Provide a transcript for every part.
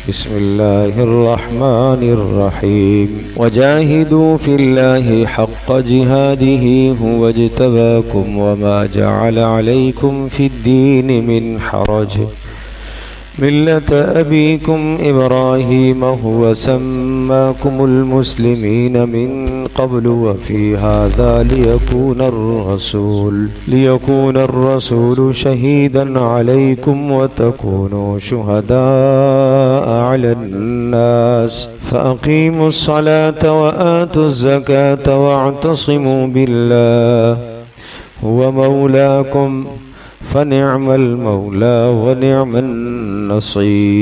بسم الله الرحمن الرحيم وجاهدوا في الله حق جهاده هو اجتباكم وما جعل عليكم في الدين من حرج ملة أبيكم إبراهيم هو سماكم المسلمين من قبل وفي هذا ليكون الرسول شهيدا عليكم وتكونوا شهداء على الناس فأقيموا الصلاة وآتوا الزكاة واعتصموا بالله هو مولاكم فنعم المولى ونعم النصير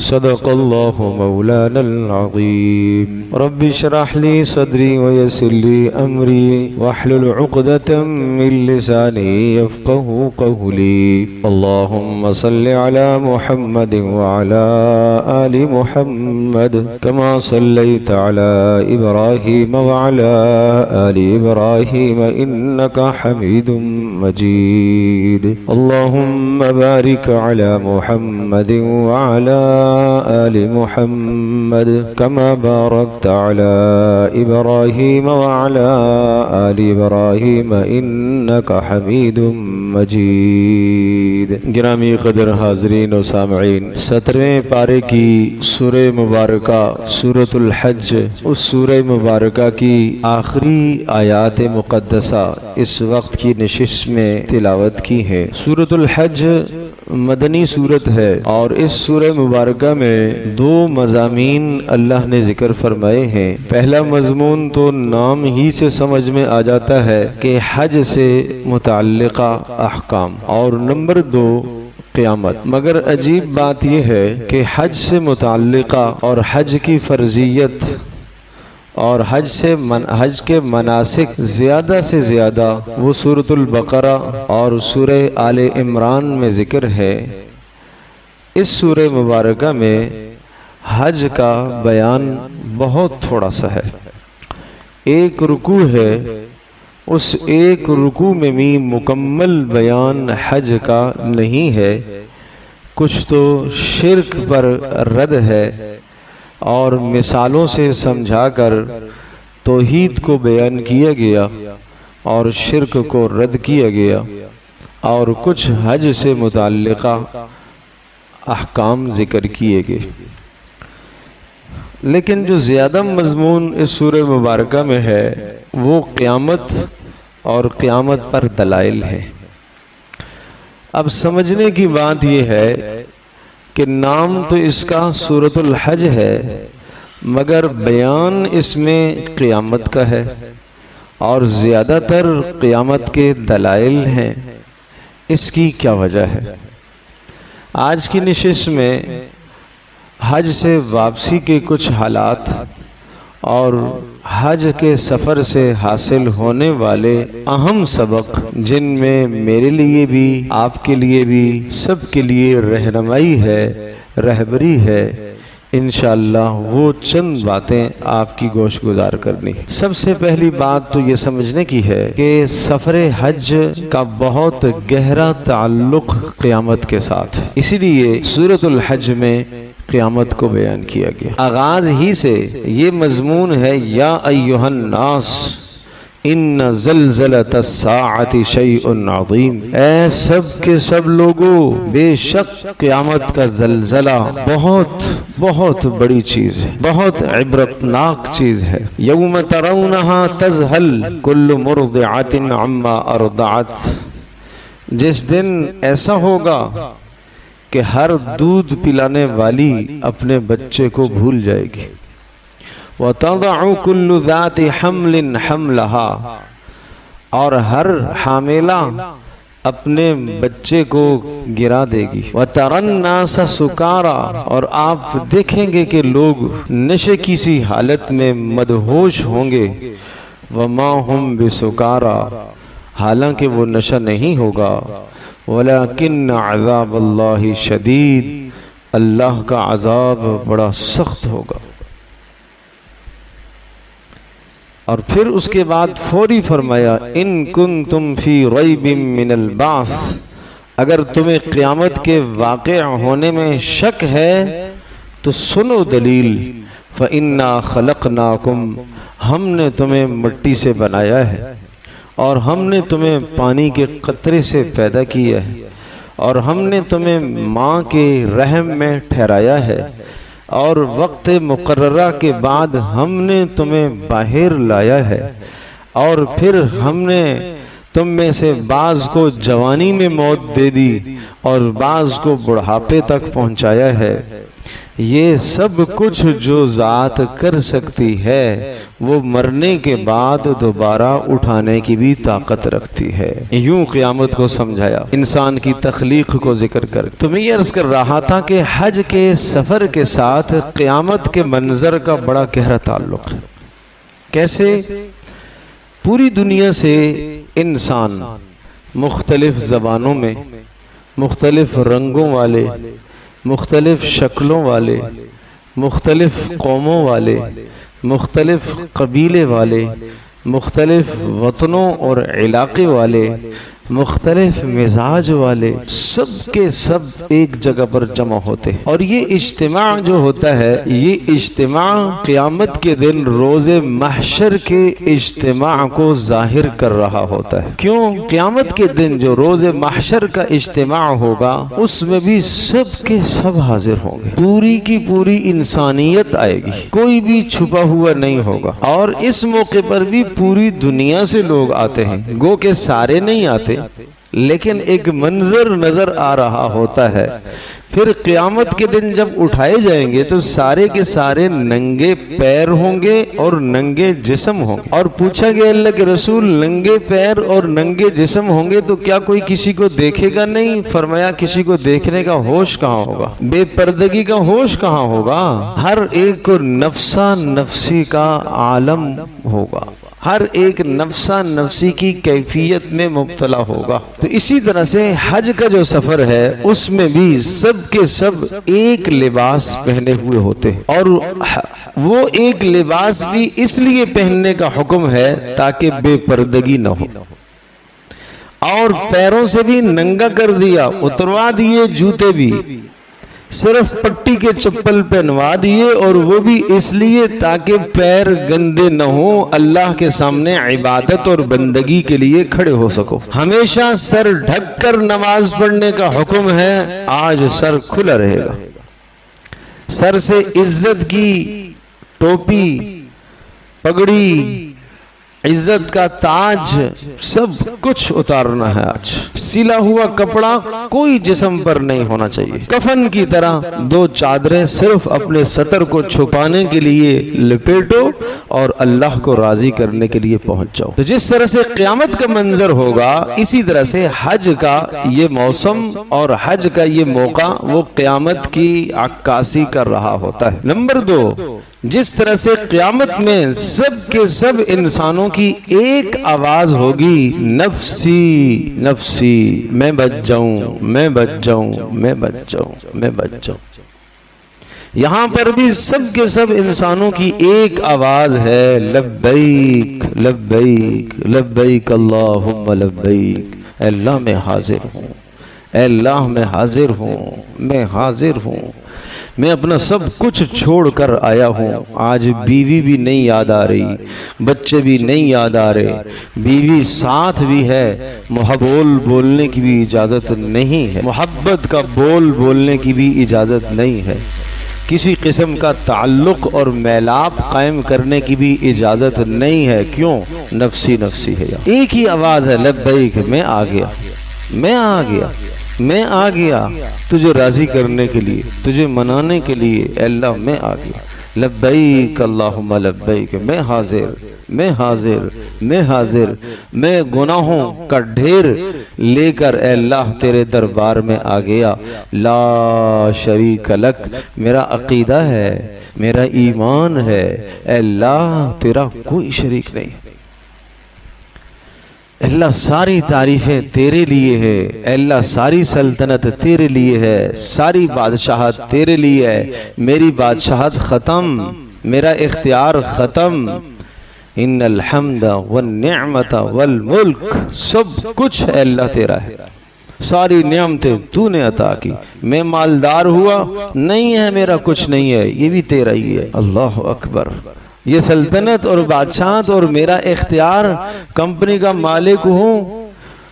صدق الله مولانا العظيم رب اشرح لي صدري ويسر لي أمري واحلل عقدة من لساني يفقه قولي اللهم صل على محمد وعلى آل محمد كما صليت على إبراهيم وعلى آل إبراهيم إنك حميد مجيد اللهم بارك على محمد وعلى آل محمد كما باركت على إبراهيم وعلى آل إبراهيم إنك حميد مجيد گرامی قدر حاضرین و سامعین، 17ویں پارے کی سورہ مبارکہ سورۃ الحج، اس سورہ مبارکہ کی آخری آیات مقدسہ اس وقت کی نشست میں تلاوت کی ہے۔ سورۃ الحج مدنی سورت ہے اور اس سورہ مبارکہ میں 2 مضامین اللہ نے ذکر فرمائے ہیں۔ پہلا مضمون تو نام ہی سے سمجھ میں آ جاتا ہے کہ حج سے متعلقہ احکام، اور نمبر 2 قیامت۔ مگر عجیب بات یہ ہے کہ حج سے متعلقہ اور حج کی فرضیت اور حج کے مناسک زیادہ سے زیادہ وہ سورۃ البقرہ اور سورہ آل عمران میں ذکر ہے۔ اس سورہ مبارکہ میں حج کا بیان بہت تھوڑا سا ہے، ایک رکوع ہے، اس ایک رکوع میں بھی مکمل بیان حج کا نہیں ہے، کچھ تو شرک پر رد ہے اور مثالوں سے سمجھا کر توحید کو بیان کیا گیا اور شرک کو رد کیا گیا، اور کچھ حج سے متعلقہ احکام ذکر کیے گئے۔ لیکن جو زیادہ مضمون اس سورہ مبارکہ میں ہے وہ قیامت اور قیامت پر دلائل ہے۔ اب سمجھنے کی بات یہ ہے کہ نام تو اس کا سورۃ الحج ہے، مگر بیان اس میں قیامت کا ہے اور زیادہ تر قیامت کے دلائل ہیں۔ اس کی کیا وجہ ہے؟ آج کی نشست میں حج سے واپسی کے کچھ حالات اور حج کے سفر سے حاصل ہونے والے اہم سبق، جن میں میرے لیے بھی آپ کے لیے بھی سب کے لیے رہنمائی ہے، رہبری ہے، انشاءاللہ وہ چند باتیں آپ کی گوش گزار کرنی۔ سب سے پہلی بات تو یہ سمجھنے کی ہے کہ سفر حج کا بہت گہرا تعلق قیامت کے ساتھ ہے، اسی لیے سورۃ الحج میں قیامت کو بیان کیا گیا۔ آغاز ہی سے یہ مضمون ہے، یا ایھا الناس ان زلزلۃ الساعۃ شیء عظیم، اے سب کے سب لوگوں، بے شک قیامت کا زلزلہ بہت بڑی چیز ہے، بہت عبرتناک چیز ہے۔ یوم ترونھا تذہل کل مرضعۃ عما ارضعت، جس دن ایسا ہوگا کہ ہر دودھ پلانے والی اپنے بچے کو بھول جائے گی۔ وَتَضَعُ كُلُّ ذَاتِ حَمْلٍ حَمْلَهَا، اور ہر حاملہ اپنے بچے کو گرا دے گی۔ وَتَرَى النَّاسَ سُكَارَى، اور آپ دیکھیں گے کہ لوگ نشے کی سی حالت میں مدہوش ہوں گے۔ وَمَا هُمْ بِسُكَارَى، حالانکہ وہ نشہ نہیں ہوگا۔ وَلَكِنَّ عَذَابَ اللَّهِ شَدِيد، اللہ کا عذاب بڑا سخت ہوگا۔ اور پھر اس کے بعد فوری فرمایا، ان کنتم فی ریب من البعث، اگر تمہیں قیامت کے واقع ہونے میں شک ہے تو سنو دلیل، فَإِنَّا خَلَقْنَاكُمْ، ہم نے تمہیں مٹی سے بنایا ہے، اور ہم نے تمہیں پانی کے قطرے سے پیدا کیا ہے، اور ہم نے تمہیں ماں کے رحم میں ٹھہرایا ہے، اور وقت مقررہ کے بعد ہم نے تمہیں باہر لایا ہے، اور پھر ہم نے تم میں سے بعض کو جوانی میں موت دے دی اور بعض کو بڑھاپے تک پہنچایا ہے۔ یہ سب کچھ جو ذات کر سکتی ہے وہ مرنے کے بعد دوبارہ اٹھانے کی بھی طاقت رکھتی ہے۔ یوں قیامت کو سمجھایا انسان کی تخلیق کو ذکر کر۔ تو میں یہ عرض کر رہا تھا کہ حج کے سفر کے ساتھ قیامت کے منظر کا بڑا گہرا تعلق ہے۔ کیسے؟ پوری دنیا سے انسان مختلف زبانوں میں، مختلف رنگوں والے، مختلف شکلوں والے، مختلف قوموں والے، مختلف قبیلے والے، مختلف وطنوں اور علاقے والے، مختلف مزاج والے، سب کے سب ایک جگہ پر جمع ہوتے ہیں، اور یہ اجتماع جو ہوتا ہے، یہ اجتماع قیامت کے دن روز محشر کے اجتماع کو ظاہر کر رہا ہوتا ہے۔ کیوں؟ قیامت کے دن جو روز محشر کا اجتماع ہوگا اس میں بھی سب کے سب حاضر ہوں گے، پوری کی پوری انسانیت آئے گی، کوئی بھی چھپا ہوا نہیں ہوگا، اور اس موقع پر بھی پوری دنیا سے لوگ آتے ہیں، گو کہ سارے نہیں آتے لیکن ایک منظر نظر آ رہا ہوتا ہے۔ پھر قیامت کے دن جب اٹھائے جائیں گے تو سارے کے سارے ننگے پیر ہوں گے اور ننگے جسم ہوں گے، اور پوچھا گیا اللہ کے رسول ننگے پیر اور ننگے جسم ہوں گے تو کیا کوئی کسی کو دیکھے گا؟ نہیں۔ فرمایا کسی کو دیکھنے کا ہوش کہاں ہوگا، بے پردگی کا ہوش کہاں ہوگا؟ ہر ایک کو نفسا نفسی کا عالم ہوگا، ہر ایک نفسا نفسی کی کیفیت میں مبتلا ہوگا۔ تو اسی طرح سے حج کا جو سفر ہے اس میں بھی سب کے سب ایک لباس پہنے ہوئے ہوتے ہیں، اور وہ ایک لباس بھی اس لیے پہننے کا حکم ہے تاکہ بے پردگی نہ ہو، اور پیروں سے بھی ننگا کر دیا، اتروا دیے جوتے بھی، صرف پٹی کے چپل پہنوا دیے، اور وہ بھی اس لیے تاکہ پیر گندے نہ ہوں، اللہ کے سامنے عبادت اور بندگی کے لیے کھڑے ہو سکو۔ ہمیشہ سر ڈھک کر نماز پڑھنے کا حکم ہے، آج سر کھلا رہے گا۔ سر سے عزت کی ٹوپی، پگڑی، عزت کا تاج، سب کچھ اتارنا ہے۔ آج سلا ہوا کپڑا کوئی جسم پر نہیں ہونا چاہیے، کفن کی طرح دو چادریں صرف اپنے سطر کو چھپانے کے لیے لپیٹو اور اللہ کو راضی کرنے کے لیے پہنچ جاؤ۔ تو جس طرح سے قیامت کا منظر ہوگا اسی طرح سے حج کا یہ موسم اور حج کا یہ موقع وہ قیامت کی عکاسی کر رہا ہوتا ہے۔ نمبر 2، جس طرح سے قیامت میں سب کے سب انسانوں کی ایک آواز ہوگی، نفسی نفسی، میں بچ جاؤں، میں بچ جاؤں، میں بچ جاؤں، میں بچ جاؤں۔ یہاں پر بھی سب کے سب انسانوں کی ایک آواز ہے، لبیک لبیک لبیک اللہم لبیک، اے اللہ میں حاضر ہوں، اے اللہ میں حاضر ہوں، میں حاضر ہوں، میں اپنا سب کچھ چھوڑ کر آیا ہوں۔ آج بیوی بھی نہیں یاد آ رہی، بچے بھی نہیں یاد آ رہے، بیوی ساتھ بھی ہے، بول بولنے کی بھی اجازت نہیں ہے، محبت کا بول بولنے کی بھی اجازت نہیں ہے، کسی قسم کا تعلق اور میلاپ قائم کرنے کی بھی اجازت نہیں ہے۔ کیوں؟ نفسی نفسی ہے۔ ایک ہی آواز ہے، لبیک، میں آ گیا، میں آ گیا، میں آ گیا تجھے راضی کرنے کے لیے، تجھے منانے کے لیے، اے اللہ میں آ گیا، لبیک اللہم لبیک، میں حاضر، میں حاضر، میں حاضر، میں گناہوں کا ڈھیر لے کر اے اللہ تیرے دربار میں آ گیا، لا شریک لک، میرا عقیدہ ہے، میرا ایمان ہے، اے اللہ تیرا کوئی شریک نہیں، اللہ ساری تعریفیں تیرے لیے ہے، اے اللہ ساری سلطنت تیرے لیے ہے، ساری بادشاہت تیرے لیے ہے، میری بادشاہت ختم، میرا اختیار ختم، ان الحمد والنعمت والملک، سب کچھ اے اللہ تیرا ہے، ساری نعمتیں تو نے عطا کی، میں مالدار ہوا نہیں ہے، میرا کچھ نہیں ہے، یہ بھی تیرا ہی ہے۔ اللہ اکبر، یہ سلطنت اور بادشاہت اور میرا اختیار، کمپنی کا مالک ہوں،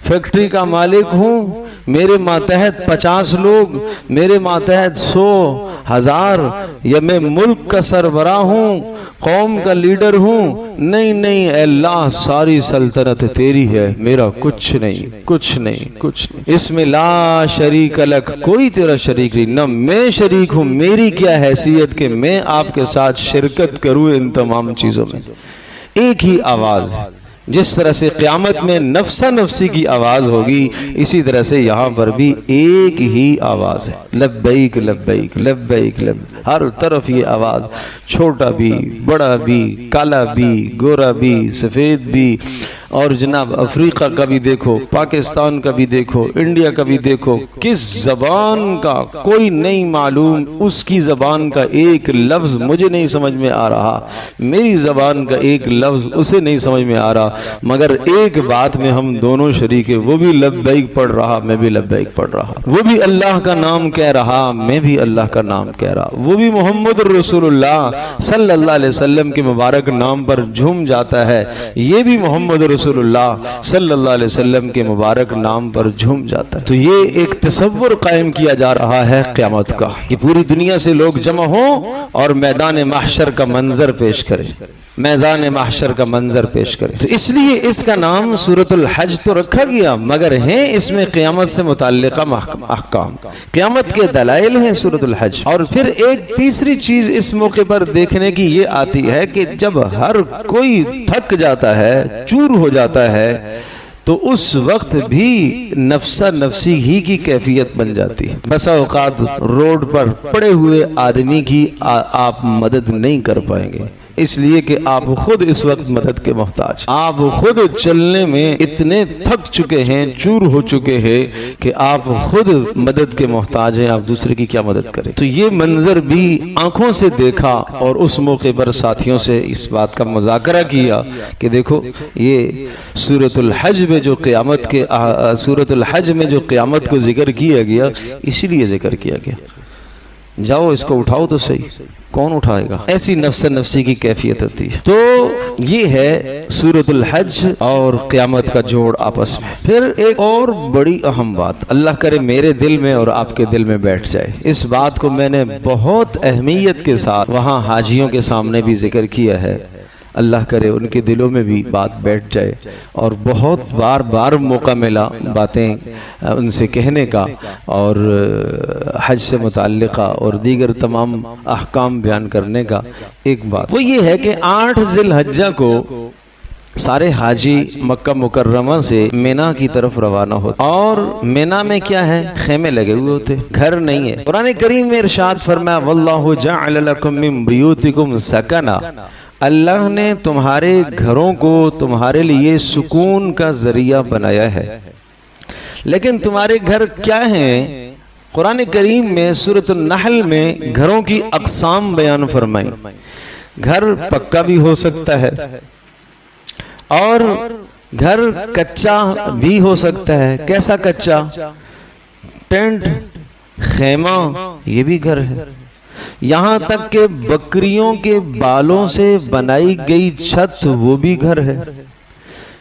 فیکٹری کا مالک ہوں، میرے ماتحت 50 لوگ، میرے ماتحت 100 1000، یا میں ملک کا سربراہ ہوں، قوم کا لیڈر ہوں، نہیں نہیں اے اللہ، ساری سلطنت تیری ہے، میرا کچھ نہیں، کچھ نہیں، کچھ نہیں۔ اس میں لا شریک لک، کوئی تیرا شریک نہیں، نہ میں شریک ہوں، میری کیا حیثیت کہ میں آپ کے ساتھ شرکت کروں ان تمام چیزوں میں۔ ایک ہی آواز ہے، جس طرح سے قیامت میں نفسا نفسی کی آواز ہوگی، اسی طرح سے یہاں پر بھی ایک ہی آواز ہے، لبیک لبیک لبیک لبیک، ہر طرف یہ آواز، چھوٹا بھی، بڑا بھی، کالا بھی، گورا بھی، سفید بھی، اور جناب افریقہ کا بھی دیکھو، پاکستان کا بھی دیکھو، انڈیا کا بھی دیکھو، کس زبان کا کوئی نہیں معلوم، اس کی زبان کا ایک لفظ مجھے نہیں سمجھ میں آ رہا، میری زبان کا ایک لفظ اسے نہیں سمجھ میں آ رہا، مگر ایک بات میں ہم دونوں شریک ہیں، وہ بھی لبیک پڑھ رہا، میں بھی لبیک پڑھ رہا، وہ بھی اللہ کا نام کہہ رہا، میں بھی اللہ کا نام کہہ رہا، وہ بھی محمد رسول اللہ صلی اللہ علیہ وسلم کے مبارک نام پر جھوم جاتا ہے، یہ بھی محمد رسول اللہ صلی اللہ علیہ وسلم کے مبارک نام پر جھوم جاتا ہے۔ تو یہ ایک تصور قائم کیا جا رہا ہے قیامت کا، کہ پوری دنیا سے لوگ جمع ہوں اور میدان محشر کا منظر پیش کریں، میدان محشر کا منظر پیش کریں۔ تو اس لیے اس کا نام سورۃ الحج تو رکھا گیا، مگر ہیں اس میں قیامت سے متعلقہ احکام، قیامت کے دلائل ہیں سورۃ الحج۔ اور پھر ایک تیسری چیز اس موقع پر دیکھنے کی یہ آتی ہے کہ جب ہر کوئی تھک جاتا ہے، چور ہو جاتا ہے، تو اس وقت بھی نفسا نفسی ہی کی کیفیت بن جاتی ہے۔ بسا اوقات روڈ پر پڑے ہوئے آدمی کی آپ مدد نہیں کر پائیں گے، اس لیے کہ آپ خود اس وقت مدد کے محتاج، آپ خود چلنے میں اتنے تھک چکے ہیں، چور ہو چکے ہیں کہ آپ خود مدد کے محتاج ہیں، آپ دوسرے کی کیا مدد کریں۔ تو یہ منظر بھی آنکھوں سے دیکھا، اور اس موقع پر ساتھیوں سے اس بات کا مذاکرہ کیا کہ دیکھو یہ سورۃ الحج میں جو قیامت کے سورۃ الحج میں جو قیامت کو ذکر کیا گیا، اسی لیے ذکر کیا گیا، جاؤ اس کو اٹھاؤ تو صحیح، کون اٹھائے گا؟ ایسی نفس نفسی کی کیفیت ہوتی ہے۔ تو یہ ہے سورۃ الحج اور قیامت کا جوڑ آپس میں۔ پھر ایک اور بڑی اہم بات، اللہ کرے میرے دل میں اور آپ کے دل میں بیٹھ جائے، اس بات کو میں نے بہت اہمیت کے ساتھ وہاں حاجیوں کے سامنے بھی ذکر کیا ہے، اللہ کرے ان کے دلوں میں بھی بات بیٹھ جائے، اور بہت بار بار موقع ملا باتیں ان سے کہنے کا، اور حج سے متعلقہ اور دیگر تمام احکام بیان کرنے کا۔ ایک بات وہ یہ ہے کہ 8 ذی الحجہ کو سارے حاجی مکہ مکرمہ سے مینا کی طرف روانہ ہوتے، اور مینا میں کیا ہے؟ خیمے لگے ہوئے ہوتے، گھر نہیں ہے۔ قرآن کریم میں ارشاد فرمایا واللہ جعل لکم من بیوتکم سکنا، اللہ نے تمہارے گھروں کو تمہارے لیے سکون کا ذریعہ بنایا ہے۔ لیکن تمہارے گھر کیا ہیں؟ قرآن کریم میں سورۃ النحل میں گھروں کی اقسام بیان فرمائی۔ گھر پکا بھی ہو سکتا ہے، اور گھر کچا بھی ہو سکتا ہے۔ کیسا کچا؟ ٹینٹ، خیمہ، یہ بھی گھر ہے۔ یہاں تک کہ بکریوں کے بالوں سے بنائی گئی چھت، وہ بھی گھر ہے۔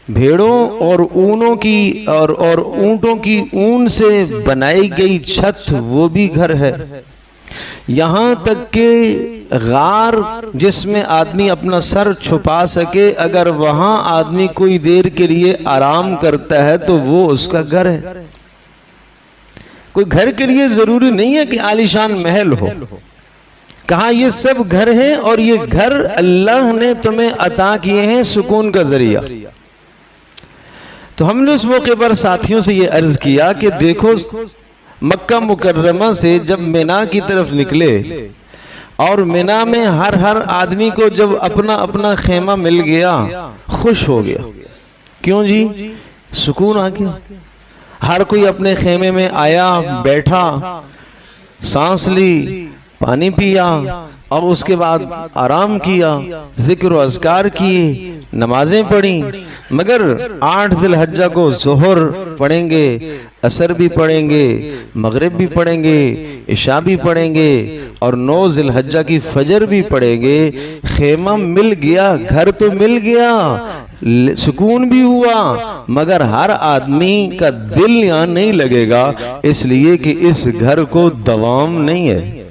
بھیڑوں اور اونوں کی اور اونٹوں کی اون سے بنائی گئی چھت، وہ بھی گھر ہے۔ یہاں تک کہ غار جس میں آدمی اپنا سر چھپا سکے، اگر وہاں آدمی کوئی دیر کے لیے آرام کرتا ہے تو وہ اس کا گھر ہے۔ کوئی گھر کے لیے ضروری نہیں ہے کہ عالیشان محل ہو، کہا یہ سب گھر ہیں، اور یہ گھر اللہ نے تمہیں عطا کیے ہیں سکون کا ذریعہ۔ تو ہم نے اس موقع پر ساتھیوں سے یہ عرض کیا کہ دیکھو مکہ مکرمہ سے جب مینا کی طرف نکلے، اور مینا میں ہر آدمی کو جب اپنا اپنا خیمہ مل گیا، خوش ہو گیا۔ کیوں جی؟ سکون آ گیا، ہر کوئی اپنے خیمے میں آیا، بیٹھا، سانس لی، پانی پیا، اور اس کے بعد آرام کیا، ذکر و اذکار کیے، نمازیں پڑھیں، مگر 8 ذی الحجہ کو ظہر پڑھیں گے، عصر بھی پڑھیں گے، مغرب بھی پڑھیں گے، عشاء بھی پڑھیں گے، اور 9 ذی الحجہ کی فجر بھی پڑھیں گے۔ خیمہ مل گیا، گھر تو مل گیا، سکون بھی ہوا، مگر ہر آدمی کا دل یہاں نہیں لگے گا، اس لیے کہ اس گھر کو دوام نہیں ہے۔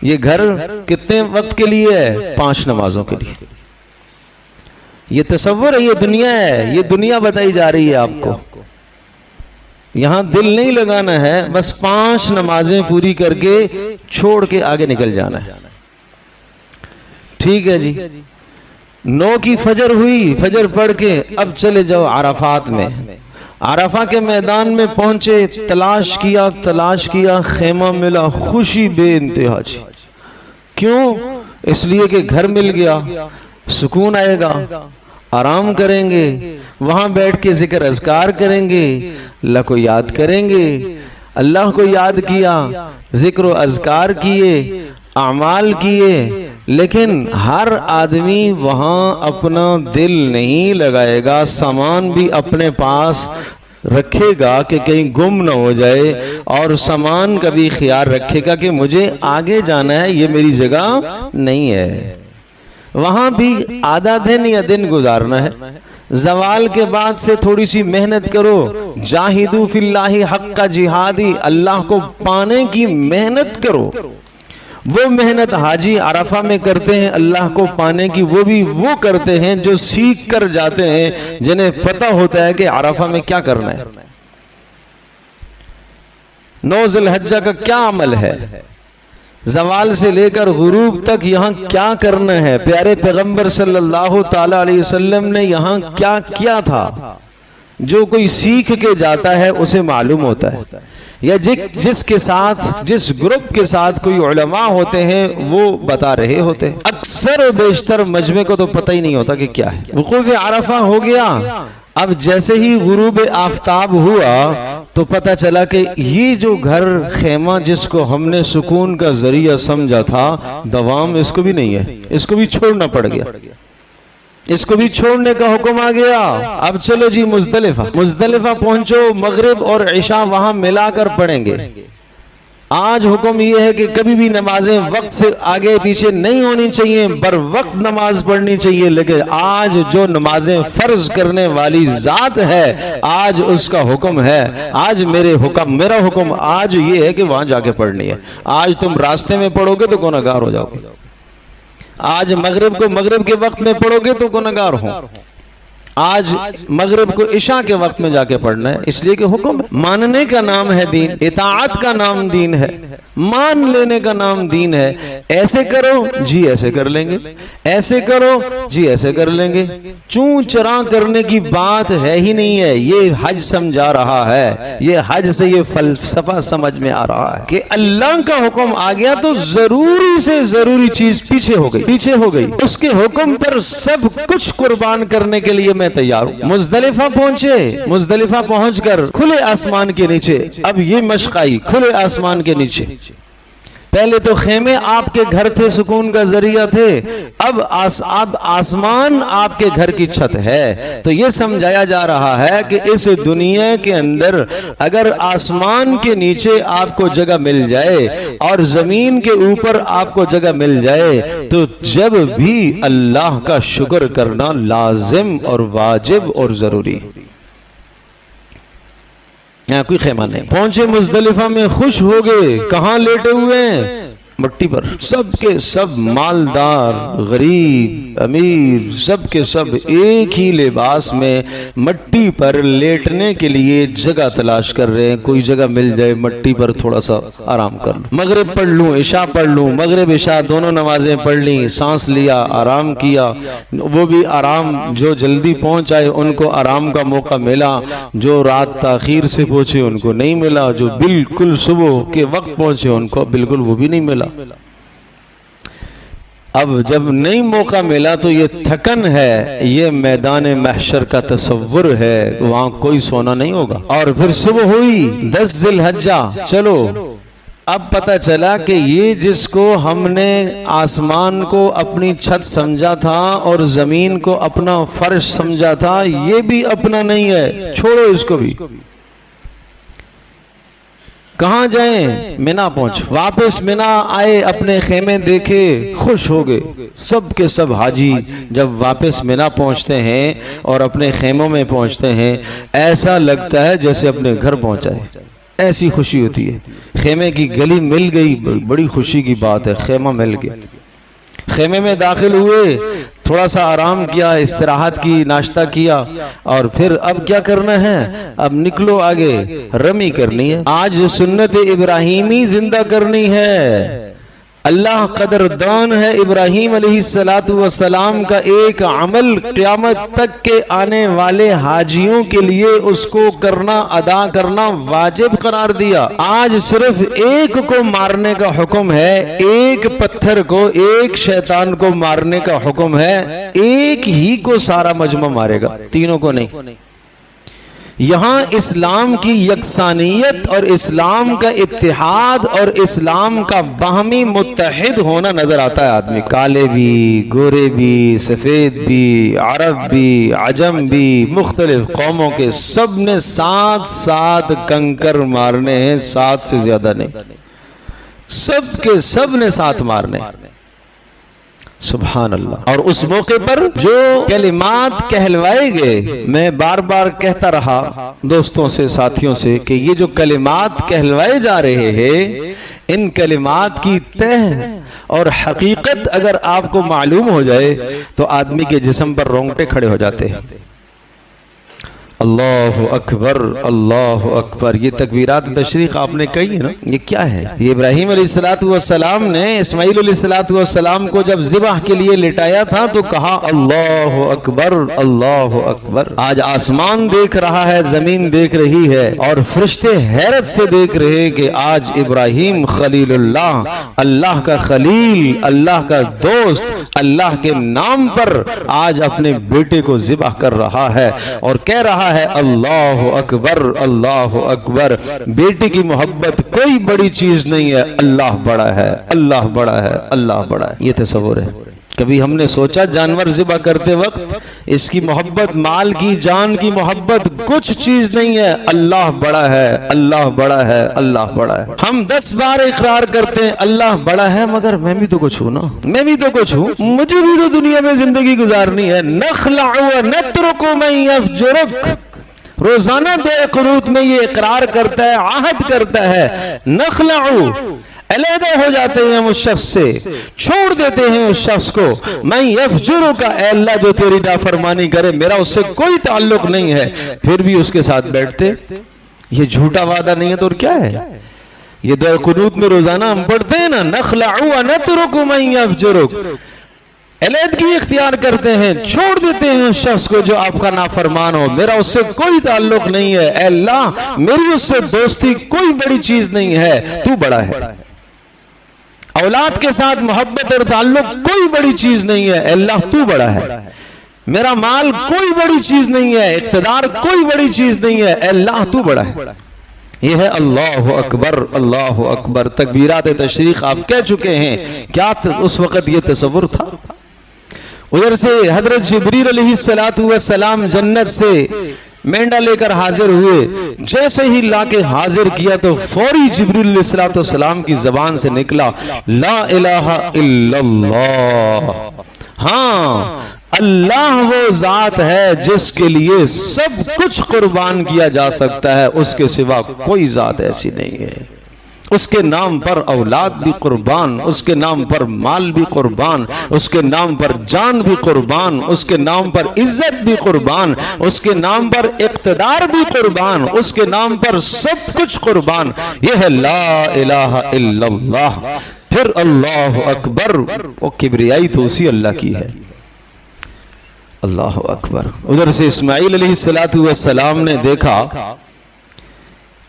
یہ گھر کتنے وقت کے لیے ہے؟ 5 نمازوں کے لیے۔ یہ تصور ہے، یہ دنیا ہے، یہ دنیا بتائی جا رہی ہے آپ کو۔ یہاں دل نہیں لگانا ہے، بس 5 نمازیں پوری کر کے چھوڑ کے آگے نکل جانا ہے۔ ٹھیک ہے جی، 9 کی فجر ہوئی، فجر پڑھ کے اب چلے جاؤ عرفات میں۔ عرفہ کے میدان میں پہنچے، تلاش کیا، خیمہ ملا، خوشی بے انتہا جی۔ کیوں؟ اس لیے کہ گھر مل گیا، سکون آئے گا، آرام کریں گے، وہاں بیٹھ کے ذکر اذکار کریں گے، اللہ کو یاد کریں گے۔ اللہ کو یاد کیا، ذکر و اذکار کیے، اعمال کیے، لیکن ہر آدمی وہاں اپنا دل نہیں لگائے گا، سامان بھی اپنے پاس رکھے گا کہ کہیں گم نہ ہو جائے، اور سامان کا بھی خیال رکھے گا کہ مجھے آگے جانا ہے، یہ میری جگہ نہیں ہے۔ وہاں بھی آدھا دن یا دن گزارنا ہے، زوال کے بعد سے تھوڑی سی محنت کرو، جاہدوا فی اللہ حق جہادی، اللہ کو پانے کی محنت کرو۔ وہ محنت حاجی عرفہ میں کرتے ہیں اللہ کو پانے کی، وہ بھی وہ کرتے ہیں جو سیکھ کر جاتے ہیں، جنہیں پتہ ہوتا ہے کہ عرفہ میں کیا کرنا ہے۔ 9 ذی الحجہ کا کیا عمل ہے، زوال سے لے کر غروب تک یہاں کیا کرنا ہے، پیارے پیغمبر صلی اللہ تعالی علیہ وسلم نے یہاں کیا کیا تھا، جو کوئی سیکھ کے جاتا ہے اسے معلوم ہوتا ہے، یا جس کے ساتھ، جس گروپ کے ساتھ کوئی علماء ہوتے ہیں وہ بتا رہے ہوتے ہیں۔ اکثر و بیشتر مجمع کو تو پتہ ہی نہیں ہوتا کہ کیا ہے۔ وقوف عرفہ ہو گیا، اب جیسے ہی غروب آفتاب ہوا تو پتہ چلا کہ یہ جو گھر خیمہ جس کو ہم نے سکون کا ذریعہ سمجھا تھا، دوام اس کو بھی نہیں ہے، اس کو بھی چھوڑنا پڑ گیا، اس کو بھی چھوڑنے کا حکم آ گیا۔ اب چلو جی مزدلفہ پہنچو، مغرب اور عشاء وہاں ملا کر پڑھیں گے۔ آج حکم یہ ہے کہ کبھی بھی نمازیں وقت سے آگے پیچھے نہیں ہونی چاہیے، بر وقت نماز پڑھنی چاہیے، لیکن آج جو نمازیں فرض کرنے والی ذات ہے، آج اس کا حکم ہے، آج میرا حکم آج یہ ہے کہ وہاں جا کے پڑھنی ہے۔ آج تم راستے میں پڑھو گے تو گنہگار ہو جاؤ گے، آج مغرب کو مغرب کے وقت میں پڑھو گے تو گنہگار ہو، آج مغرب کو عشاء کے وقت میں جا کے پڑھنا ہے، اس لیے کہ حکم ہے۔ ماننے کا نام ہے دین، اطاعت کا نام دین ہے، مان لینے کا نام دین ہے۔ ایسے کرو جی ایسے کر لیں گے، ایسے کرو جی ایسے کر لیں گے، چون چراں کرنے کی بات ہے ہی نہیں ہے۔ یہ حج سمجھا رہا ہے، یہ حج سے یہ فلسفہ سمجھ میں آ رہا ہے کہ اللہ کا حکم آ گیا تو ضروری سے ضروری چیز پیچھے ہو گئی، اس کے حکم پر سب کچھ قربان کرنے کے لیے میں تیار ہوں۔ مزدلفہ پہنچے، مزدلفہ پہنچ کر کھلے آسمان کے نیچے، اب یہ مشق آئی، کھلے آسمان کے نیچے۔ پہلے تو خیمے آپ کے گھر تھے، سکون کا ذریعہ تھے، اب آسمان آپ کے گھر کی چھت ہے۔ تو یہ سمجھایا جا رہا ہے کہ اس دنیا کے اندر اگر آسمان کے نیچے آپ کو جگہ مل جائے اور زمین کے اوپر آپ کو جگہ مل جائے تو جب بھی اللہ کا شکر کرنا لازم اور واجب اور ضروری۔ یہاں کوئی خیمہ نہیں۔ پہنچے مزدلفہ میں، خوش ہو گئے، کہاں لیٹے ہوئے ہیں؟ مٹی پر۔ سب کے سب مالدار، غریب، امیر، سب کے سب ایک ہی لباس میں مٹی پر لیٹنے کے لیے جگہ تلاش کر رہے ہیں، کوئی جگہ مل جائے مٹی پر تھوڑا سا آرام کر لوں، مغرب پڑھ لوں، عشاء پڑھ لوں، مغرب عشاء دونوں نمازیں پڑھ لیں، سانس لیا، آرام کیا۔ وہ بھی آرام جو جلدی پہنچ آئے ان کو آرام کا موقع ملا، جو رات تاخیر سے پہنچے ان کو نہیں ملا، جو بالکل صبح کے وقت پہنچے ان کو بالکل وہ بھی نہیں ملا۔ اب جب نہیں موقع ملا تو یہ تھکن ہے، یہ میدان محشر کا تصور ہے، وہاں کوئی سونا نہیں ہوگا۔ اور پھر صبح ہوئی 10 ذی الحجہ، چلو اب پتہ چلا کہ یہ جس کو ہم نے آسمان کو اپنی چھت سمجھا تھا اور زمین کو اپنا فرش سمجھا تھا، یہ بھی اپنا نہیں ہے، چھوڑو اس کو بھی۔ کہاں جائیں؟ مینا پہنچ، واپس مینا آئے، اپنے خیمے دیکھے، خوش ہو گئے۔ سب کے سب حاجی جب واپس مینا پہنچتے ہیں اور اپنے خیموں میں پہنچتے ہیں، ایسا لگتا ہے جیسے اپنے گھر پہنچائے، ایسی خوشی ہوتی ہے۔ خیمے کی گلی مل گئی، بڑی خوشی کی بات ہے، خیمہ مل گیا۔ خیمے میں داخل ہوئے، تھوڑا سا آرام کیا، استراحت کی، ناشتہ کیا، اور پھر اب کیا کرنا ہے؟ اب نکلو آگے، رمی کرنی ہے۔ آج سنت ابراہیمی زندہ کرنی ہے۔ اللہ قدردان ہے، ابراہیم علیہ السلام کا ایک عمل قیامت تک کے آنے والے حاجیوں کے لیے اس کو کرنا، ادا کرنا واجب قرار دیا۔ آج صرف ایک کو مارنے کا حکم ہے، ایک پتھر کو، ایک شیطان کو مارنے کا حکم ہے، ایک ہی کو سارا مجمع مارے گا، تینوں کو نہیں۔ یہاں اسلام کی یکسانیت اور اسلام کا اتحاد اور اسلام کا باہمی متحد ہونا نظر آتا ہے۔ آدمی کالے بھی، گورے بھی، سفید بھی، عرب بھی، عجم بھی، مختلف قوموں کے، سب نے ساتھ ساتھ کنکر مارنے ہیں، 7 سے زیادہ نہیں، سب کے سب نے ساتھ مارنے۔ سبحان اللہ۔ اور اس موقع پر جو کلمات کہلوائے گئے، میں بار بار کہتا رہا دوستوں سے، ساتھیوں سے، کہ یہ جو کلمات کہلوائے جا رہے ہیں، ان کلمات کی تہ اور حقیقت اگر آپ کو معلوم ہو جائے تو آدمی کے جسم پر رونگٹے کھڑے ہو جاتے ہیں۔ اللہ اکبر، اللہ اکبر۔ یہ تکبیرات تشریق آپ نے کہی ہے نا، یہ کیا ہے؟ یہ ابراہیم علیہ السلام نے اسماعیل علیہ السلام کو جب ذبح کے لیے لٹایا تھا تو کہا اللہ اکبر، اللہ اکبر۔ آج آسمان دیکھ رہا ہے، زمین دیکھ رہی ہے، اور فرشتے حیرت سے دیکھ رہے کہ آج ابراہیم خلیل اللہ، اللہ کا خلیل، اللہ کا دوست، اللہ کے نام پر آج اپنے بیٹے کو ذبح کر رہا ہے اور کہہ رہا ہے اللہ اکبر، اللہ اکبر۔ بیٹی کی محبت کوئی بڑی چیز نہیں ہے، اللہ بڑا ہے، اللہ بڑا ہے، اللہ بڑا ہے۔ یہ تصور ہے۔ کبھی ہم نے سوچا جانور ذبح کرتے وقت اس کی محبت، مال کی، جان کی محبت کچھ چیز نہیں ہے، اللہ بڑا ہے، اللہ بڑا ہے، اللہ بڑا ہے۔ ہم 10 بار اقرار کرتے ہیں اللہ بڑا ہے، مگر میں بھی تو کچھ ہوں نا، میں بھی تو کچھ ہوں، مجھے بھی تو دنیا میں زندگی گزارنی ہے۔ نخلع ونترک من یفجرک، روزانہ دعائے قنوت میں یہ اقرار کرتا ہے، عہد کرتا ہے، نخلع، علیحدہ ہو جاتے ہیں ہم اس شخص سے، چھوڑ دیتے ہیں اس شخص کو، میں یفجرو کا، اے اللہ جو تیری نافرمانی کرے میرا اس سے کوئی تعلق نہیں ہے، پھر بھی اس کے ساتھ بیٹھتے۔ یہ جھوٹا وعدہ نہیں ہے تو اور کیا ہے؟ یہ دعائے قنوت میں روزانہ ہم پڑھتے ہیں نا، نخلع ونترک من یفجرک، علیحدگی اختیار کرتے ہیں، چھوڑ دیتے ہیں اس شخص کو جو آپ کا نافرمان ہو، میرا اس سے کوئی تعلق نہیں ہے، اے اللہ میری اس سے دوستی کوئی بڑی چیز نہیں ہے، تو بڑا ہے۔ اولاد کے ساتھ محبت اور تعلق کوئی بڑی چیز نہیں ہے، اے اللہ تو بڑا ہے۔ میرا مال کوئی بڑی چیز نہیں ہے، اقتدار کوئی بڑی چیز نہیں ہے، اے اللہ تو بڑا ہے۔ یہ ہے اللہ اکبر، اللہ اکبر۔ تکبیرات تشریق آپ کہہ چکے ہیں، کیا اس وقت یہ تصور تھا؟ ادھر سے حضرت جبریل علیہ السلام جنت سے مینڈا لے کر حاضر ہوئے، جیسے ہی لا کے حاضر کیا تو فوری جبریل علیہ السلام کی زبان سے نکلا لا الہ الا اللہ۔ ہاں، اللہ وہ ذات ہے جس کے لیے سب کچھ قربان کیا جا سکتا ہے، اس کے سوا کوئی ذات ایسی نہیں ہے۔ اس کے نام پر اولاد بھی قربان، اس کے نام پر مال بھی قربان، اس کے نام پر جان بھی قربان، اس کے نام پر عزت بھی قربان، اس کے نام پر اقتدار بھی قربان، اس کے نام پر سب کچھ قربان۔ یہ ہے لا الہ الا اللہ۔ پھر اللہ اکبر، وہ کبریائی تو اسی اللہ کی ہے۔ اللہ اکبر۔ ادھر سے اسماعیل علیہ السلام نے دیکھا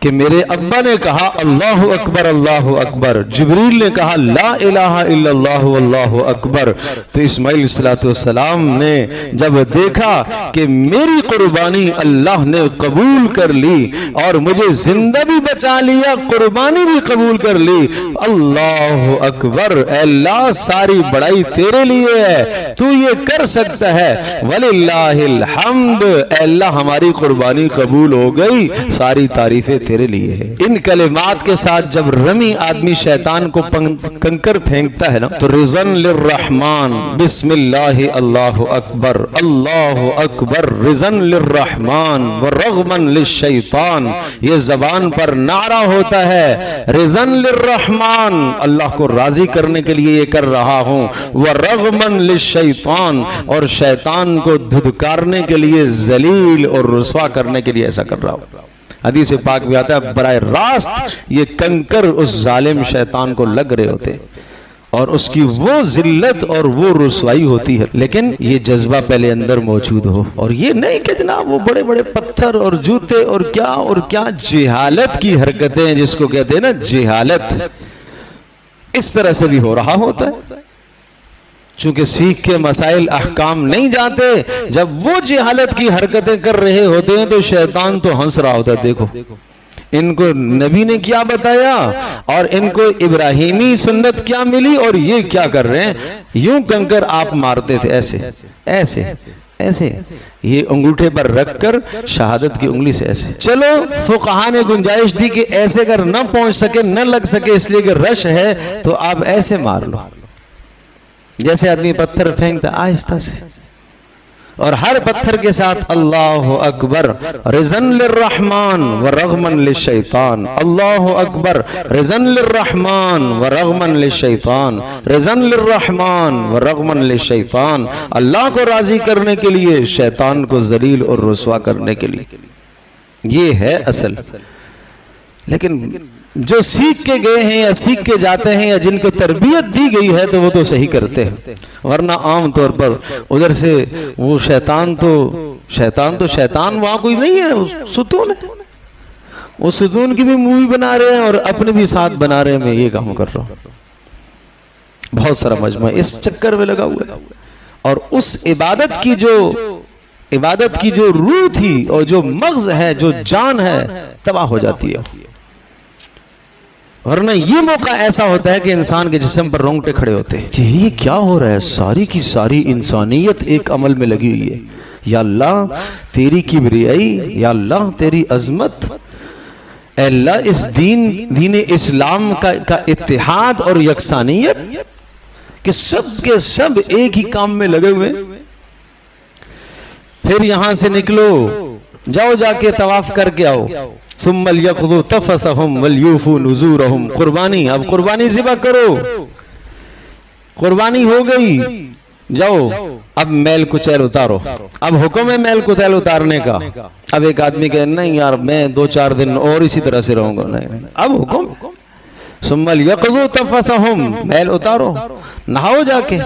کہ میرے ابا نے کہا اللہ اکبر اللہ اکبر، جبریل نے کہا لا الہ الا اللہ واللہ اکبر، تو اسماعیل علیہ السلام نے جب دیکھا کہ میری قربانی اللہ نے قبول کر لی اور مجھے زندہ بھی بچا لیا، قربانی بھی قبول کر لی، اللہ اکبر، اے اللہ ساری بڑائی تیرے لیے ہے، تو یہ کر سکتا ہے، وللہ الحمد، اے اللہ ہماری قربانی قبول ہو گئی، ساری تعریفیں تیرے لیے ہے۔ ان کلمات کے ساتھ جب رمی آدمی شیطان کو کنکر پھینکتا ہے نا تو رضن للرحمن، بسم اللہ اللہ اکبر اللہ اکبر، رضن للرحمن ورغمن للشیطان، یہ زبان پر نعرہ ہوتا ہے، رضن للرحمن، اللہ کو راضی کرنے کے لیے یہ کر رہا ہوں، ورغمن للشیطان، اور شیطان کو دھدکارنے کے لیے، ذلیل اور رسوا کرنے کے لیے ایسا کر رہا ہوں۔ حدیث پاک بھی آتا ہے براہ راست یہ کنکر اس ظالم شیطان کو لگ رہے ہوتے اور اس کی وہ ذلت اور وہ رسوائی ہوتی ہے، لیکن یہ جذبہ پہلے اندر موجود ہو، اور یہ نہیں کہ جناب وہ بڑے بڑے پتھر اور جوتے اور کیا جہالت کی حرکتیں جس کو کہتے ہیں نا جہالت، اس طرح سے بھی ہو رہا ہوتا ہے۔ چونکہ سیکھ کے مسائل احکام نہیں جاتے، جب وہ جہالت کی حرکتیں کر رہے ہوتے ہیں تو شیطان تو ہنس رہا ہوتا ہے، دیکھو ان کو نبی نے کیا بتایا اور ان کو ابراہیمی سنت کیا ملی اور یہ کیا کر رہے ہیں، یوں کنکر آپ مارتے تھے ایسے ایسے ایسے، یہ انگوٹھے پر رکھ کر شہادت کی انگلی سے ایسے۔ چلو فقہا نے گنجائش دی کہ ایسے اگر نہ پہنچ سکے نہ لگ سکے اس لیے کہ رش ہے تو آپ ایسے مار لو، جیسے آدمی پتھر پھینکتا آہستہ سے، اور ہر پتھر کے ساتھ اللہ اکبر رضن للرحمن ورغمن للشیطان، اللہ اکبر رضن للرحمن ورغمن للشیطان، رضن للرحمن ورغمن للشیطان، اللہ کو راضی کرنے کے لیے، شیطان کو ذلیل اور رسوا کرنے کے لیے، یہ ہے اصل۔ لیکن جو سیکھ کے گئے ہیں یا سیکھ کے جاتے ہیں یا جن کو تربیت دی گئی ہے تو وہ تو صحیح کرتے ہیں، ورنہ عام طور پر ادھر سے وہ شیطان وہاں کوئی نہیں ہے، ستون ہے، وہ ستون کی بھی مووی بنا رہے ہیں اور اپنے بھی ساتھ بنا رہے ہیں، میں یہ کام کر رہا ہوں، بہت سارا مجمع اس چکر میں لگا ہوا ہے، اور اس عبادت کی جو روح تھی اور جو مغز ہے جو جان ہے تباہ ہو جاتی ہے، ورنہ یہ موقع ایسا ہوتا ہے کہ انسان کے جسم پر رونگٹے کھڑے ہوتے ہیں کہ یہ کیا ہو رہا ہے، ساری کی ساری انسانیت ایک عمل میں لگی ہوئی ہے، یا اللہ تیری کبریائی، یا اللہ تیری عظمت، اے اللہ اس دین اسلام کا اتحاد اور یکسانیت کہ سب کے سب ایک ہی کام میں لگے ہوئے۔ پھر یہاں سے نکلو، جاؤ جا کے طواف کر کے آؤ، ثم لیقضوا تفثهم ولیوفوا نذورهم، قربانی، اب قربانی ذبح کرو، قربانی ہو گئی، جاؤ اب میل کچیل اتارو، اب حکم ہے میل کچیل اتارنے کا۔ اب ایک آدمی کہے نہیں یار میں 2-4 دن اور اسی طرح سے رہوں گا، نہیں، اب حکم ثم لیقضوا تفثهم، میل اتارو، نہاؤ جا کے،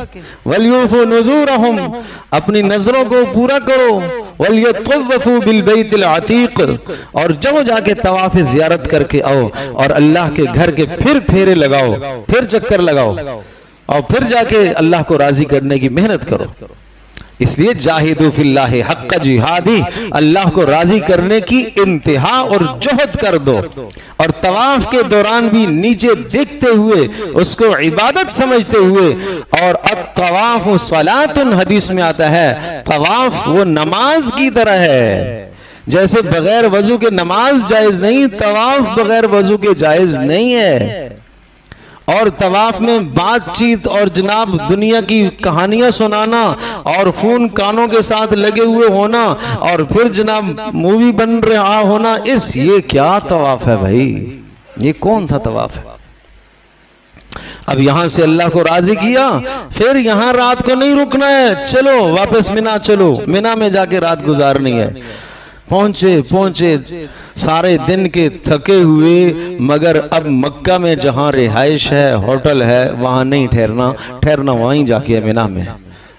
ولیوفوا نذورهم، اپنی نظروں کو پورا کرو، وَلْيَطَّوَّفُوا بِالْبَيْتِ الْعَتِيقِ، اور جاؤ جا کے طواف زیارت کر کے آؤ، اور اللہ کے گھر کے پھر پھیرے لگاؤ، پھر چکر لگاؤ، اور پھر جا کے اللہ کو راضی کرنے کی محنت کرو۔ اس لیے جاہدوا فی اللہ حق جہادی، اللہ کو راضی کرنے کی انتہا اور جہد کر دو، اور طواف کے دوران بھی نیچے دیکھتے ہوئے اس کو عبادت سمجھتے ہوئے، اور الطواف صلاۃ، حدیث میں آتا ہے طواف وہ نماز کی طرح ہے، جیسے بغیر وضو کے نماز جائز نہیں، طواف بغیر وضو کے جائز نہیں ہے۔ اور طواف میں بات چیت اور جناب دنیا کی کہانیاں سنانا اور فون کانوں کے ساتھ لگے ہوئے ہونا اور پھر جناب مووی بن رہا ہونا، یہ کیا طواف ہے بھائی، یہ کون سا طواف ہے؟ اب یہاں سے اللہ کو راضی کیا، پھر یہاں رات کو نہیں رکنا ہے، چلو واپس مینا، چلو مینا میں جا کے رات گزارنی ہے۔ پہنچے سارے دن کے تھکے ہوئے، مگر اب مکہ میں جہاں رہائش ہے، ہوٹل ہے، وہاں نہیں ٹھہرنا وہیں جا کے مینا میں،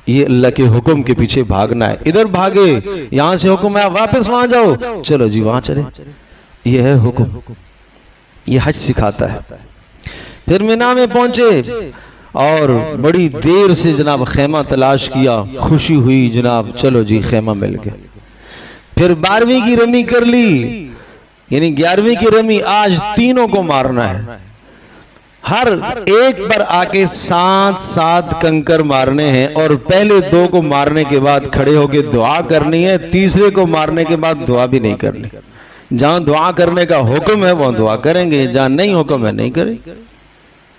یہ اللہ کے حکم کے پیچھے بھاگنا ہے۔ ادھر بھاگے، یہاں سے حکم ہے واپس وہاں جاؤ، چلو جی وہاں چلے، یہ ہے حکم، یہ حج سکھاتا ہے۔ پھر مینا میں پہنچے اور بڑی دیر سے جناب خیمہ تلاش کیا، خوشی ہوئی جناب چلو جی خیمہ مل گیا۔ پھر 12ویں کی رمی کر لی، یعنی 11ویں کی رمی آج تینوں کو مارنا ہے، ہر ایک پر آ کے 7 کنکر مارنے ہیں، اور پہلے 2 کو مارنے کے بعد کھڑے ہو کے دعا کرنی ہے، تیسرے کو مارنے کے بعد دعا بھی نہیں کرنی۔ جہاں دعا کرنے کا حکم ہے وہاں دعا کریں گے، جہاں نہیں حکم ہے نہیں کریں۔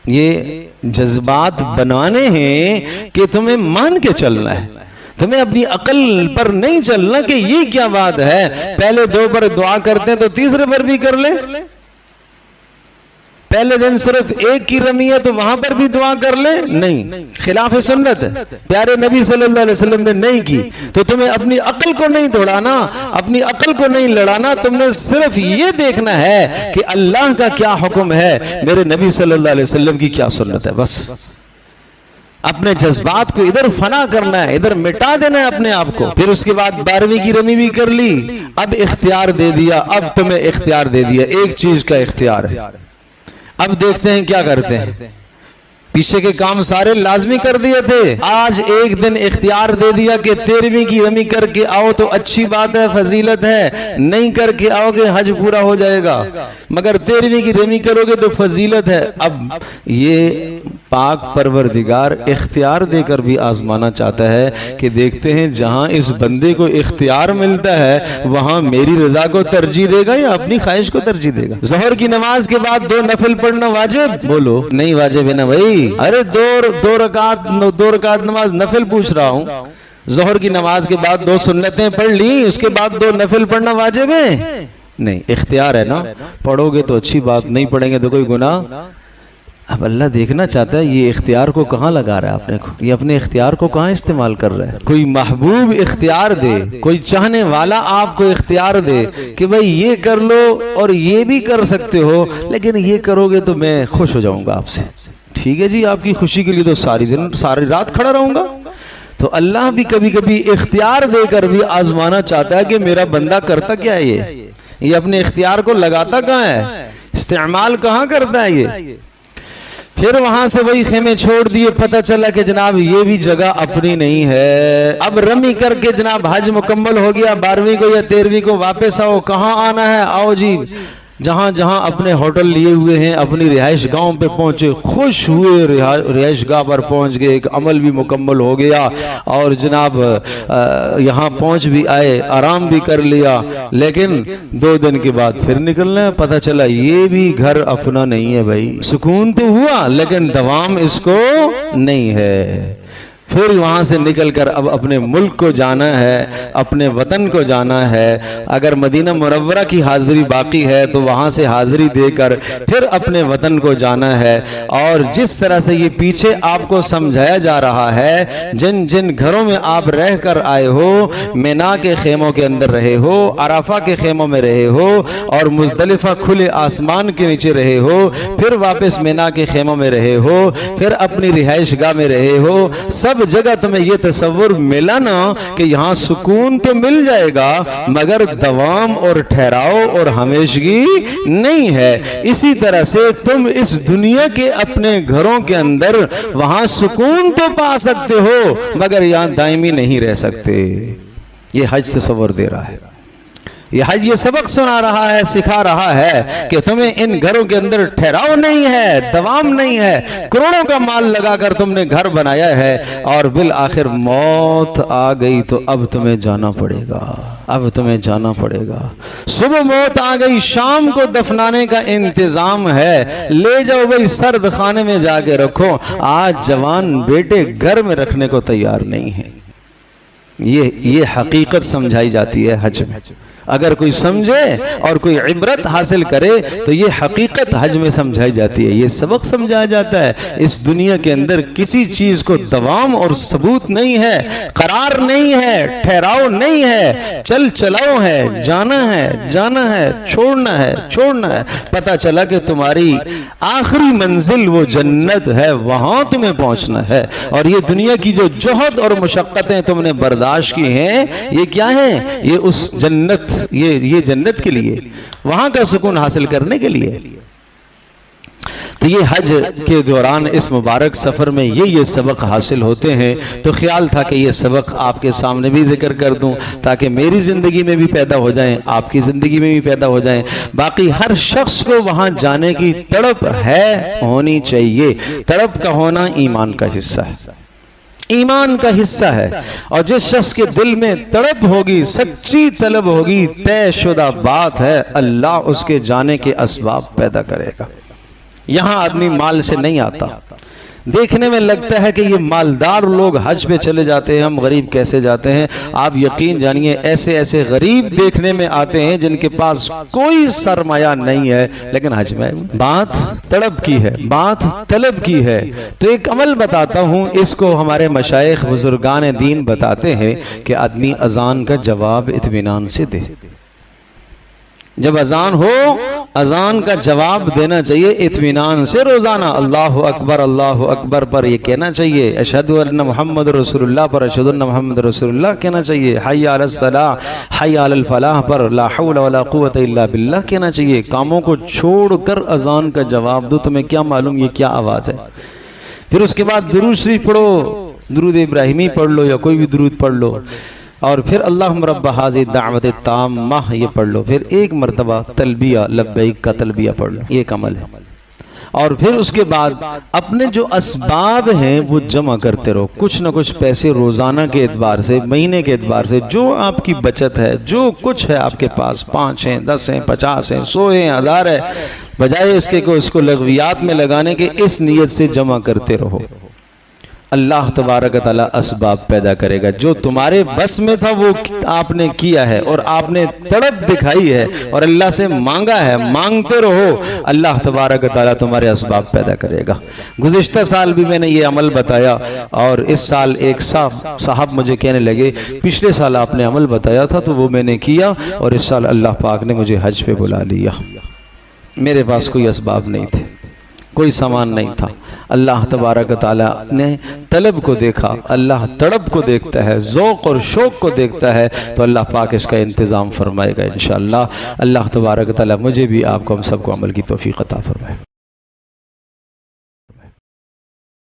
یہ جذبات بنانے ہیں کہ تمہیں مان کے چلنا ہے، تمہیں اپنی عقل پر نہیں چلنا کہ یہ کیا بات ہے، پہلے 2 پر دعا کرتے ہیں تو تیسرے پر بھی کر لیں، پہلے دن صرف 1 کی رمی ہے تو وہاں پر بھی دعا کر لیں، نہیں، خلاف سنت ہے، پیارے نبی صلی اللہ علیہ وسلم نے نہیں کی۔ تو تمہیں اپنی عقل کو نہیں دوڑانا، اپنی عقل کو نہیں لڑانا، تم نے صرف یہ دیکھنا ہے کہ اللہ کا کیا حکم ہے، میرے نبی صلی اللہ علیہ وسلم کی کیا سنت ہے، بس اپنے جذبات کو ادھر فنا کرنا ہے، ادھر مٹا دینا ہے اپنے آپ کو۔ پھر اس کے بعد 12ویں کی رمی بھی کر لی، اب اختیار دے دیا، اب تمہیں اختیار دے دیا، ایک چیز کا اختیار ہے، اب دیکھتے ہیں کیا کرتے ہیں۔ پیچھے کے کام سارے لازمی کر دیے تھے، آج ایک دن اختیار دے دیا کہ 13ویں کی رمی کر کے آؤ تو اچھی بات ہے، فضیلت ہے، نہیں کر کے آؤ گے حج پورا ہو جائے گا، مگر 13ویں کی رمی کرو گے تو فضیلت ہے۔ اب یہ پاک پروردگار اختیار دے کر بھی آزمانا چاہتا ہے کہ دیکھتے ہیں جہاں اس بندے کو اختیار ملتا ہے وہاں میری رضا کو ترجیح دے گا یا اپنی خواہش کو ترجیح دے گا۔ ظہر کی نماز کے بعد 2 نفل پڑھنا واجب؟ بولو نہیں واجب ہے نا بھائی، ارے دو رکعت نماز نفل پوچھ رہا ہوں، ظہر کی نماز کے بعد 2 سنتیں پڑھ لی، اس کے بعد 2 نفل پڑھنا واجب ہے؟ نہیں، اختیار ہے نا، پڑھو گے تو اچھی بات، نہیں پڑھیں گے تو کوئی گناہ۔ اب اللہ دیکھنا چاہتا ہے یہ اختیار کو کہاں لگا رہا ہے اپنے کو، یہ اپنے اختیار کو کہاں استعمال کر رہا ہے۔ کوئی محبوب اختیار دے، کوئی چاہنے والا آپ کو اختیار دے کہ بھئی یہ کر لو اور یہ بھی کر سکتے ہو، لیکن یہ کرو گے تو میں خوش ہو جاؤں گا آپ سے، ٹھیک ہے جی، آپ کی خوشی کے لیے تو ساری رات کھڑا رہوں گا۔ تو اللہ بھی کبھی کبھی اختیار دے کر بھی آزمانا چاہتا ہے کہ میرا بندہ کرتا کیا ہے، یہ اپنے اختیار کو لگاتا کہاں ہے، استعمال کہاں کرتا ہے یہ۔ پھر وہاں سے وہی خیمے چھوڑ دیے، پتہ چلا کہ جناب یہ بھی جگہ اپنی نہیں ہے۔ اب رمی کر کے جناب حج مکمل ہو گیا، 12ویں کو یا 13ویں کو واپس آؤ، کہاں آنا ہے، آؤ جی جہاں جہاں اپنے ہوٹل لیے ہوئے ہیں اپنی رہائش گاہوں پہ پہنچے، خوش ہوئے، رہائش گاہ پر پہنچ گئے، ایک عمل بھی مکمل ہو گیا اور جناب یہاں پہنچ بھی آئے، آرام بھی کر لیا، لیکن 2 دن کے بعد پھر نکلنا ہے، پتہ چلا یہ بھی گھر اپنا نہیں ہے بھائی، سکون تو ہوا لیکن دوام اس کو نہیں ہے۔ پھر وہاں سے نکل کر اب اپنے ملک کو جانا ہے، اپنے وطن کو جانا ہے، اگر مدینہ منورہ کی حاضری باقی ہے تو وہاں سے حاضری دے کر پھر اپنے وطن کو جانا ہے۔ اور جس طرح سے یہ پیچھے آپ کو سمجھایا جا رہا ہے، جن جن گھروں میں آپ رہ کر آئے ہو، مینا کے خیموں کے اندر رہے ہو، عرفہ کے خیموں میں رہے ہو، اور مزدلفہ کھلے آسمان کے نیچے رہے ہو، پھر واپس مینا کے خیموں میں رہے ہو، پھر اپنی رہائش گاہ میں رہے ہو، سب جگہ تمہیں یہ تصور ملا نا کہ یہاں سکون تو مل جائے گا مگر دوام اور ٹھہراؤ اور ہمیشگی نہیں ہے۔ اسی طرح سے تم اس دنیا کے اپنے گھروں کے اندر وہاں سکون تو پا سکتے ہو مگر یہاں دائمی نہیں رہ سکتے۔ یہ حج تصور دے رہا ہے، یہ حج یہ سبق سنا رہا ہے، سکھا رہا ہے کہ تمہیں ان گھروں کے اندر ٹھہراؤ نہیں ہے، دوام نہیں ہے، کروڑوں کا مال لگا کر تم نے گھر بنایا ہے اور بالآخر موت آ گئی تو اب تمہیں جانا پڑے گا، اب تمہیں جانا پڑے گا۔ صبح موت آ گئی، شام کو دفنانے کا انتظام ہے، لے جاؤ بھائی سرد خانے میں جا کے رکھو۔ آج جوان بیٹے گھر میں رکھنے کو تیار نہیں ہے۔ یہ حقیقت سمجھائی جاتی ہے حج میں، اگر کوئی سمجھے اور کوئی عبرت حاصل کرے تو یہ حقیقت حج میں سمجھائی جاتی ہے، یہ سبق سمجھایا جاتا ہے۔ اس دنیا کے اندر کسی چیز کو دوام اور ثبوت نہیں ہے، قرار نہیں ہے، ٹھہراؤ نہیں ہے، چل چلاؤ ہے، جانا ہے جانا ہے، چھوڑنا ہے چھوڑنا ہے۔ پتہ چلا کہ تمہاری آخری منزل وہ جنت ہے، وہاں تمہیں پہنچنا ہے، اور یہ دنیا کی جو جہد اور مشقتیں تم نے برداشت کی ہیں یہ کیا ہیں؟ یہ اس جنت یہ جنت کے لیے، وہاں کا سکون حاصل کرنے کے لیے۔ تو یہ حج کے دوران اس مبارک سفر میں یہ سبق حاصل ہوتے ہیں، تو خیال تھا کہ یہ سبق آپ کے سامنے بھی ذکر کر دوں تاکہ میری زندگی میں بھی پیدا ہو جائیں، آپ کی زندگی میں بھی پیدا ہو جائیں۔ باقی ہر شخص کو وہاں جانے کی تڑپ ہے، ہونی چاہیے۔ تڑپ کا ہونا ایمان کا حصہ ہے، ایمان کا حصہ ہے، اور جس شخص کے دل میں تڑپ ہوگی، سچی طلب ہوگی، طے شدہ بات ہے اللہ اس کے جانے کے اسباب پیدا کرے گا۔ یہاں آدمی مال سے نہیں آتا۔ دیکھنے میں لگتا ہے کہ یہ مالدار لوگ حج پہ چلے جاتے ہیں، ہم غریب کیسے جاتے ہیں؟ آپ یقین جانیے ایسے ایسے غریب دیکھنے میں آتے ہیں جن کے پاس کوئی سرمایہ نہیں ہے لیکن حج میں۔ بات تڑپ کی ہے، بات طلب کی ہے۔ تو ایک عمل بتاتا ہوں، اس کو ہمارے مشائخ بزرگان دین بتاتے ہیں کہ آدمی اذان کا جواب اطمینان سے دے۔ جب اذان ہو، اذان کا جواب دینا چاہیے اطمینان سے۔ روزانہ اللہ اکبر پر یہ کہنا چاہیے، اشہد ان محمد رسول اللہ پر اشہد ان محمد رسول اللہ کہنا چاہیے، حی علی الصلاۃ حی علی الفلاح پر لا حول ولا قوت الا باللہ کہنا چاہیے۔ کاموں کو چھوڑ کر اذان کا جواب دو، تمہیں کیا معلوم یہ کیا آواز ہے۔ پھر اس کے بعد درود شریف پڑھو، درود ابراہیمی پڑھ لو یا کوئی بھی درود پڑھ لو، اور پھر اللہم رب ہذہ الدعوۃ التامہ یہ پڑھ لو، پھر ایک مرتبہ تلبیہ لبیک کا تلبیہ پڑھ لو، یہ ایک عمل ہے۔ اور پھر اس کے بعد اپنے جو اسباب ہیں وہ جمع کرتے رہو، کچھ نہ کچھ پیسے روزانہ کے اعتبار سے، مہینے کے اعتبار سے، جو آپ کی بچت ہے، جو کچھ ہے آپ کے پاس، 5 ہیں، 10 ہیں، 50 ہیں، 100 ہیں، 1000 ہے، بجائے اس کے کہ اس کو لغویات میں لگانے کے، اس نیت سے جمع کرتے رہو۔ اللہ تبارک تعالیٰ اسباب پیدا کرے گا۔ جو تمہارے بس میں تھا وہ آپ نے کیا ہے، اور آپ نے تڑپ دکھائی ہے اور اللہ سے مانگا ہے، مانگتے رہو، اللہ تبارک تعالیٰ تمہارے اسباب پیدا کرے گا۔ گزشتہ سال بھی میں نے یہ عمل بتایا، اور اس سال ایک صاحب مجھے کہنے لگے پچھلے سال آپ نے عمل بتایا تھا تو وہ میں نے کیا، اور اس سال اللہ پاک نے مجھے حج پہ بلا لیا۔ میرے پاس کوئی اسباب نہیں تھے، کوئی سامان نہیں تھا۔ اللہ تبارک تعالیٰ نے طلب کو دیکھا، اللہ تڑپ کو دیکھتا ہے، ذوق اور شوق کو دیکھتا ہے، تو اللہ پاک اس کا انتظام فرمائے گا انشاءاللہ۔ اللہ تبارک تعالیٰ مجھے بھی، آپ کو، ہم سب کو عمل کی توفیق عطا فرمائے۔